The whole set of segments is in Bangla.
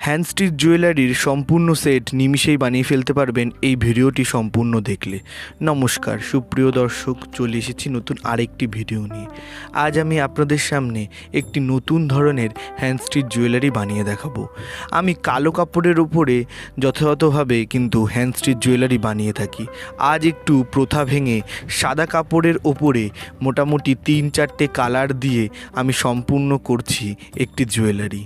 হ্যান্ডস্টিচ জুয়েলারির সম্পূর্ণ সেট নিমিষেই বানিয়ে ফেলতে পারবেন এই ভিডিওটি সম্পূর্ণ দেখলে। নমস্কার সুপ্রিয় দর্শক, চলে এসেছি নতুন আরেকটি ভিডিও নিয়ে। আজ আমি আপনাদের সামনে একটি নতুন ধরনের হ্যান্ডস্টিচ জুয়েলারি বানিয়ে দেখাবো। আমি কালো কাপড়ের উপরে যথাযথভাবে কিন্তু হ্যান্ডস্টিচ জুয়েলারি বানিয়ে থাকি। আজ একটু প্রথা ভেঙে সাদা কাপড়ের ওপরে মোটামুটি 3-4টে কালার দিয়ে আমি সম্পূর্ণ করছি একটি জুয়েলারি।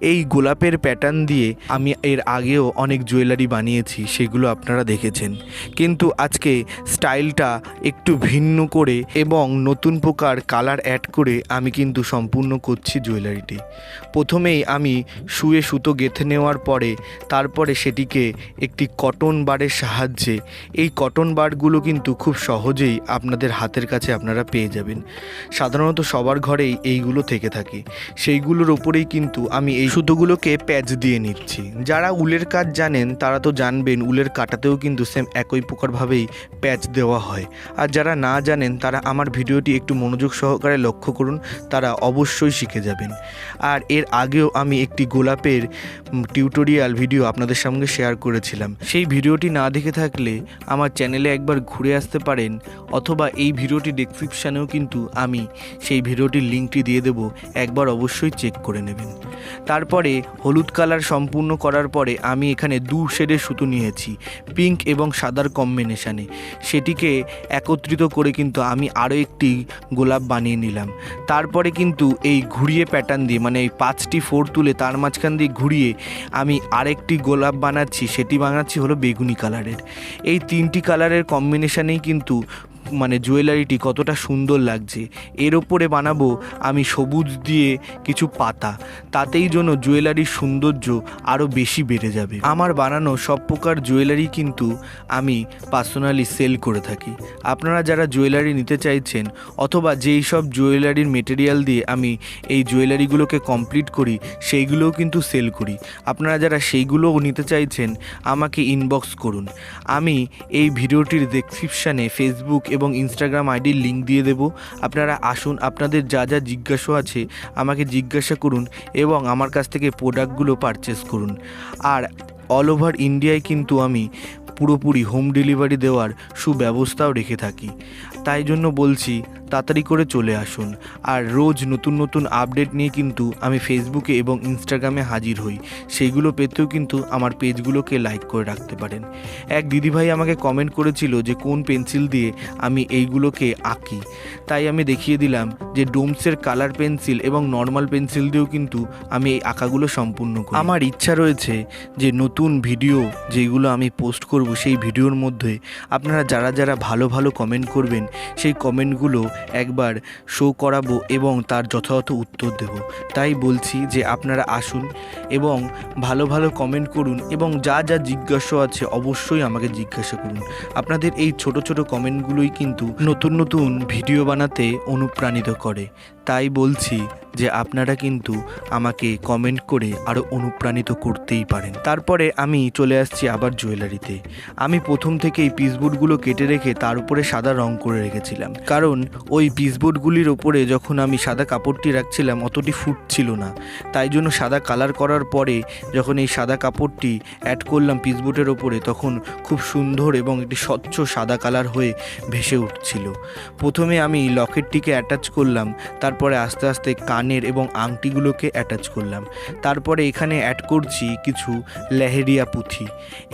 এই গোলাপের প্যাটার্ন দিয়ে আমি এর আগেও অনেক জুয়েলারি বানিয়েছি, সেগুলো আপনারা দেখেছেন, কিন্তু আজকে স্টাইলটা একটু ভিন্ন করে এবং নতুন প্রকার কালার অ্যাড করে আমি কিন্তু সম্পূর্ণ করছি জুয়েলারিটি। প্রথমেই আমি শুয়ে সুতো গেঁথে নেওয়ার পরে তারপরে সেটিকে একটি কটন বারের সাহায্যে, এই কটন বারগুলো কিন্তু খুব সহজেই আপনাদের হাতের কাছে আপনারা পেয়ে যাবেন। সাধারণত সবার ঘরেই এইগুলো থেকে থাকে, সেইগুলোর ওপরেই কিন্তু আমি এই সুতোগুলোকে প্যাচ দিয়ে নিচ্ছি। যারা উলের কাজ জানেন তারা তো জানবেন উলের কাটাতেও কিন্তু সেম একই প্রকারভাবেই প্যাচ দেওয়া হয়। আর যারা না জানেন তারা আমার ভিডিওটি একটু মনোযোগ সহকারে লক্ষ্য করুন, তারা অবশ্যই শিখে যাবেন। আর এর আগেও আমি একটি গোলাপের টিউটোরিয়াল ভিডিও আপনাদের সঙ্গে শেয়ার করেছিলাম, সেই ভিডিওটি না দেখে থাকলে আমার চ্যানেলে একবার ঘুরে আসতে পারেন, অথবা এই ভিডিওটি ডেসক্রিপশানেও কিন্তু আমি সেই ভিডিওটির লিঙ্কটি দিয়ে দেবো, একবার অবশ্যই চেক করে নেবেন। তারপরে হলুদ কালার সম্পূর্ণ করার পরে আমি এখানে 2 শেডের সুতো নিয়েছি, পিঙ্ক এবং সাদার কম্বিনেশানে। সেটিকে একত্রিত করে কিন্তু আমি আরও একটি গোলাপ বানিয়ে নিলাম। তারপরে কিন্তু এই ঘুরিয়ে প্যাটার্ন দিয়ে, মানে এই 5টি ফোর তুলে তার মাঝখান দিয়ে ঘুরিয়ে আমি আরেকটি গোলাপ বানাচ্ছি, সেটি বানাচ্ছি হলো বেগুনি কালারের। এই 3টি কালারের কম্বিনেশানেই কিন্তু মানে জুয়েলারিটি কতটা সুন্দর লাগছে। এর ওপরে বানাবো আমি সবুজ দিয়ে কিছু পাতা, তাতেই জন্য জুয়েলারির সৌন্দর্য আরও বেশি বেড়ে যাবে। আমার বানানো সব প্রকার জুয়েলারি কিন্তু আমি পার্সোনালি সেল করে থাকি। আপনারা যারা জুয়েলারি নিতে চাইছেন, অথবা যেই সব জুয়েলারির মেটেরিয়াল দিয়ে আমি এই জুয়েলারিগুলোকে কমপ্লিট করি, সেইগুলোও কিন্তু সেল করি। আপনারা যারা সেইগুলোও নিতে চাইছেন আমাকে ইনবক্স করুন। আমি এই ভিডিওটির ডেসক্রিপশানে ফেসবুক এবং ইনস্টাগ্রাম আইডির লিঙ্ক দিয়ে দেব। আপনারা আসুন, আপনাদের যা যা জিজ্ঞাসা আছে আমাকে জিজ্ঞাসা করুন এবং আমার কাছ থেকে প্রোডাক্টগুলো পারচেস করুন। আর অল ওভার ইন্ডিয়ায় কিন্তু আমি পুরোপুরি হোম ডেলিভারি দেওয়ার সুব্যবস্থাও রেখে থাকি। তাই জন্য বলছি তাড়াতাড়ি করে চলে আসুন। আর রোজ নতুন নতুন আপডেট নিয়ে কিন্তু আমি ফেসবুকে এবং ইনস্টাগ্রামে হাজির হই, সেইগুলো পেতেও কিন্তু আমার পেজগুলোকে লাইক করে রাখতে পারেন। এক দিদিভাই আমাকে কমেন্ট করেছিল যে কোন পেন্সিল দিয়ে আমি এইগুলোকে আঁকি, তাই আমি দেখিয়ে দিলাম যে ডোমসের কালার পেন্সিল এবং নর্মাল পেন্সিল দিয়েও কিন্তু আমি এই আঁকাগুলো সম্পূর্ণ করি। আমার ইচ্ছা রয়েছে যে নতুন ভিডিও যেগুলো আমি পোস্ট করব, সেই ভিডিওর মধ্যে আপনারা যারা যারা ভালো ভালো কমেন্ট করবেন সেই কমেন্টগুলো একবার শো করাবো এবং তার যথাযথ উত্তর দেব। তাই বলছি যে আপনারা আসুন এবং ভালো ভালো কমেন্ট করুন এবং যা যা জিজ্ঞাসা আছে অবশ্যই আমাকে জিজ্ঞাসা করুন। আপনাদের এই ছোট ছোট কমেন্টগুলোই কিন্তু নতুন নতুন ভিডিও বানাতে অনুপ্রাণিত করে। তাই বলছি যে আপনারা কিন্তু আমাকে কমেন্ট করে আরও অনুপ্রাণিত করতেই পারেন। তারপরে আমি চলে আসছি আবার জুয়েলারিতে। আমি প্রথম থেকেই পিসবোর্ডগুলো কেটে রেখে তার উপরে সাদা রং করে রেখেছিলাম, কারণ ওই পিসবোর্ডগুলির ওপরে যখন আমি সাদা কাপড়টি রাখছিলাম অতটি ফুটছিল না। তাই জন্য সাদা কালার করার পরে যখন এই সাদা কাপড়টি অ্যাড করলাম পিসবোর্ডের ওপরে, তখন খুব সুন্দর এবং একটি স্বচ্ছ সাদা কালার হয়ে ভেসে উঠছিল। প্রথমে আমি লকেটটিকে অ্যাটাচ করলাম, তারপরে আস্তে আস্তে কানের এবং আংটিগুলোকে অ্যাটাচ করলাম। তারপরে এখানে অ্যাড করছি কিছু লেহেরিয়া পুঁথি।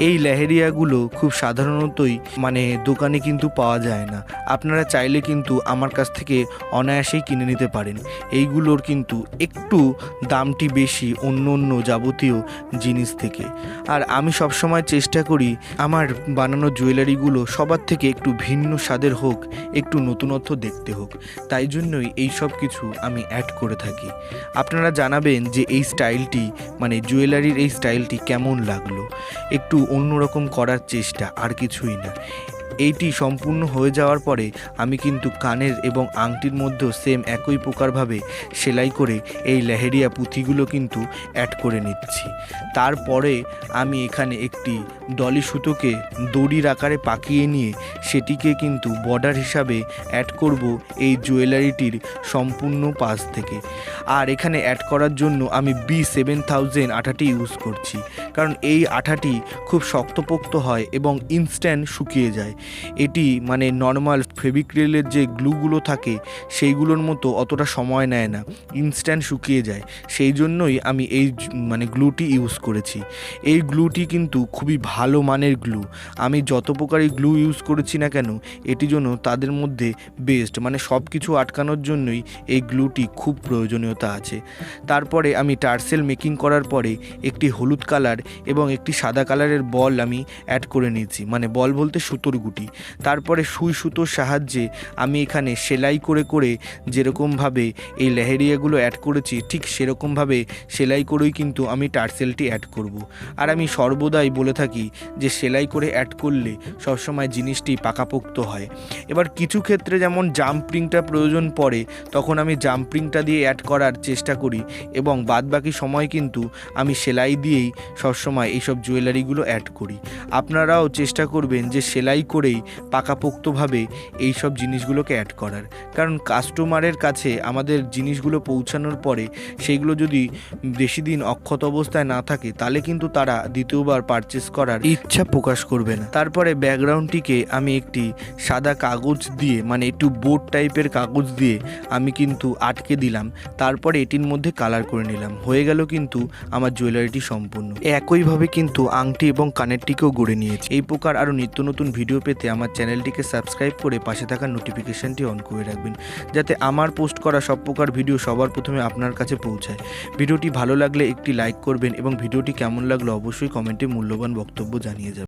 এই লেহেরিয়াগুলো খুব সাধারণতই মানে দোকানে কিন্তু পাওয়া যায় না, আপনারা চাইলে কিন্তু আমার কাছ থেকে অনায়াসেই কিনে নিতে পারেন। এইগুলোর কিন্তু একটু দামটি বেশি অন্য অন্য যাবতীয় জিনিস থেকে। আর আমি সবসময় চেষ্টা করি আমার বানানো জুয়েলারিগুলো সবার থেকে একটু ভিন্ন স্বাদের হোক, একটু নতুনত্ব দেখতে হোক, তাই জন্যই এই সব কিছু আমি অ্যাড করে থাকি। আপনারা জানাবেন যে এই স্টাইলটি মানে জুয়েলারির এই স্টাইলটি কেমন লাগলো। একটু অন্যরকম করার চেষ্টা, আর কিছুই না। এইটি সম্পূর্ণ হয়ে যাওয়ার পরে আমি কিন্তু কানের এবং আংটির মধ্যেও সেম একই প্রকারভাবে সেলাই করে এই লেহেরিয়া পুঁথিগুলো কিন্তু অ্যাড করে নিচ্ছি। তারপরে আমি এখানে একটি ডলি সুতোকে দড়ির আকারে পাকিয়ে নিয়ে সেটিকে কিন্তু বর্ডার হিসাবে অ্যাড করব এই জুয়েলারিটির সম্পূর্ণ পাশ থেকে। আর এখানে অ্যাড করার জন্য আমি B7000 আঠাটি ইউজ করছি, কারণ এই আঠাটি খুব শক্তপোক্ত হয় এবং ইনস্ট্যান্ট শুকিয়ে যায়। এটি মানে নর্মাল ফেভিক্রিলের যে গ্লুগুলো থাকে সেইগুলোর মতো অতটা সময় নেয় না, ইনস্ট্যান্ট শুকিয়ে যায়। সেই জন্যই আমি এই মানে গ্লুটি ইউজ করেছি। এই গ্লুটি কিন্তু খুবই ভালো মানের গ্লু। আমি যত প্রকারই গ্লু ইউজ করেছি না কেন, এটি জন্য তাদের মধ্যে বেস্ট, মানে সব কিছু আটকানোর জন্যই এই গ্লুটি খুব প্রয়োজনীয়তা আছে। তারপরে আমি টার্সেল মেকিং করার পরে একটি হলুদ কালার এবং একটি সাদা কালারের বল আমি অ্যাড করে নিয়েছি, মানে বল বলতে সুতোর গুটি। তারপরে সুই সুতোর সাহায্যে আমি এখানে সেলাই করে করে যেরকমভাবে এই লেহেরিয়াগুলো অ্যাড করেছি ঠিক সেরকমভাবে সেলাই করেই কিন্তু আমি টার্সেলটি অ্যাড করব। আর আমি সর্বদাই বলে থাকি যে সেলাই করে অ্যাড করলে সবসময় জিনিসটি পাকাপোক্ত হয়। এবার কিছু ক্ষেত্রে যেমন জাম্পিংটা প্রয়োজন পড়ে, তখন আমি জাম্পিংটা দিয়ে অ্যাড করার চেষ্টা করি এবং বাদবাকি সময় কিন্তু আমি সেলাই দিয়েই সবসময় এইসব জুয়েলারিগুলো অ্যাড করি। আপনারাও চেষ্টা করবেন যে সেলাই করেই পাকাপোক্তভাবে এইসব জিনিসগুলোকে অ্যাড করার, কারণ কাস্টমারের কাছে আমাদের জিনিসগুলো পৌঁছানোর পরে সেইগুলো যদি বেশি দিন অক্ষত অবস্থায় না থাকে তাহলে কিন্তু তারা দ্বিতীয়বার পারচেস করার ইচ্ছা প্রকাশ করবে না। তারপরে ব্যাকগ্রাউন্ডটিকে আমি একটি সাদা কাগজ দিয়ে, মানে একটু বোর্ড টাইপের কাগজ দিয়ে আমি কিন্তু আটকে দিলাম। তারপরে এটির মধ্যে কালার করে নিলাম। হয়ে গেল কিন্তু আমার জুয়েলারিটি সম্পূর্ণ। একইভাবে কিন্তু আংটি এবং কানেরটিকেও গড়ে নিয়েছি। এই প্রকার আরও নিত্য নতুন ভিডিও পেতে আমার চ্যানেলটিকে সাবস্ক্রাইব করে পাশে থাকা নোটিফিকেশনটি অন করে রাখবেন, যাতে আমার পোস্ট করা সব প্রকার ভিডিও সবার প্রথমে আপনার কাছে পৌঁছায়। ভিডিওটি ভালো লাগলে একটি লাইক করবেন এবং ভিডিওটি কেমন লাগলো অবশ্যই কমেন্টে মূল্যবান বক্তব্য জানিয়ে যাবেন।